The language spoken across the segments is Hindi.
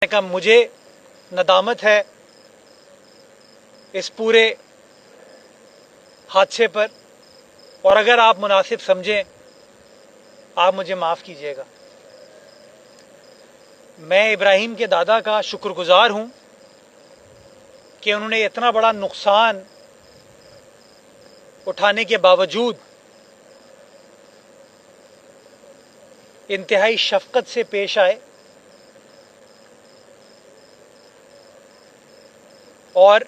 कहा मुझे नदामत है इस पूरे हादसे पर, और अगर आप मुनासिब समझें आप मुझे माफ़ कीजिएगा। मैं इब्राहिम के दादा का शुक्रगुजार हूं कि उन्होंने इतना बड़ा नुकसान उठाने के बावजूद इंतहाई शफकत से पेश आए और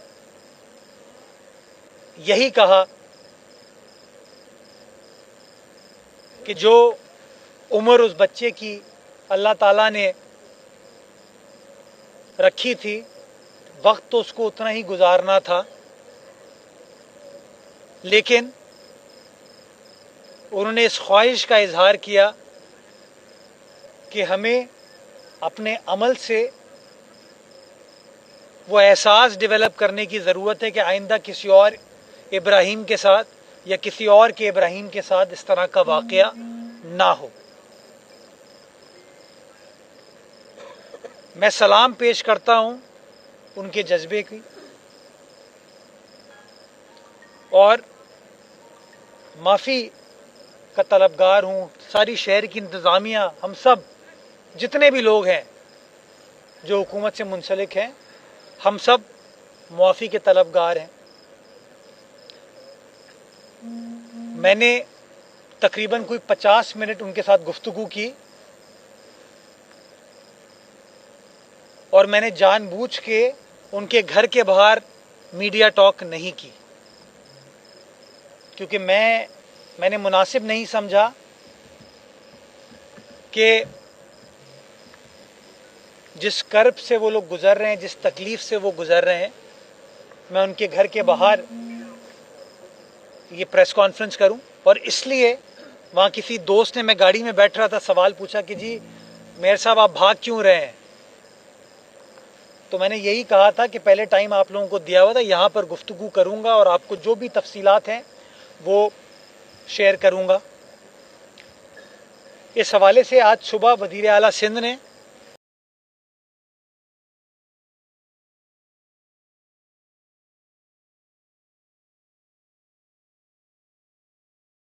यही कहा कि जो उम्र उस बच्चे की अल्लाह ताला ने रखी थी, वक्त तो उसको उतना ही गुजारना था, लेकिन उन्होंने इस ख्वाहिश का इजहार किया कि हमें अपने अमल से वो एहसास डेवलप करने की ज़रूरत है कि आइंदा किसी और इब्राहिम के साथ या किसी और के इब्राहिम के साथ इस तरह का वाक़या ना हो। मैं सलाम पेश करता हूं उनके जज्बे की और माफ़ी का तलबगार हूं। सारी शहर की इंतज़ामिया, हम सब जितने भी लोग हैं जो हुकूमत से मुंसलिक हैं, हम सब मुआफ़ी के तलबगार हैं। मैंने तकरीबन कोई 50 मिनट उनके साथ गुफ्तगू की और मैंने जानबूझ के उनके घर के बाहर मीडिया टॉक नहीं की, क्योंकि मैंने मुनासिब नहीं समझा कि जिस कर्ब से वो लोग गुजर रहे हैं, जिस तकलीफ से वो गुजर रहे हैं, मैं उनके घर के बाहर ये प्रेस कॉन्फ्रेंस करूं। और इसलिए वहाँ किसी दोस्त ने, मैं गाड़ी में बैठ रहा था, सवाल पूछा कि जी मेयर साहब आप भाग क्यों रहे हैं, तो मैंने यही कहा था कि पहले टाइम आप लोगों को दिया हुआ था, यहाँ पर गुफ्तगू करूँगा और आपको जो भी तफसीलात हैं वो शेयर करूँगा। इस हवाले से आज सुबह वज़ीर आला सिंध ने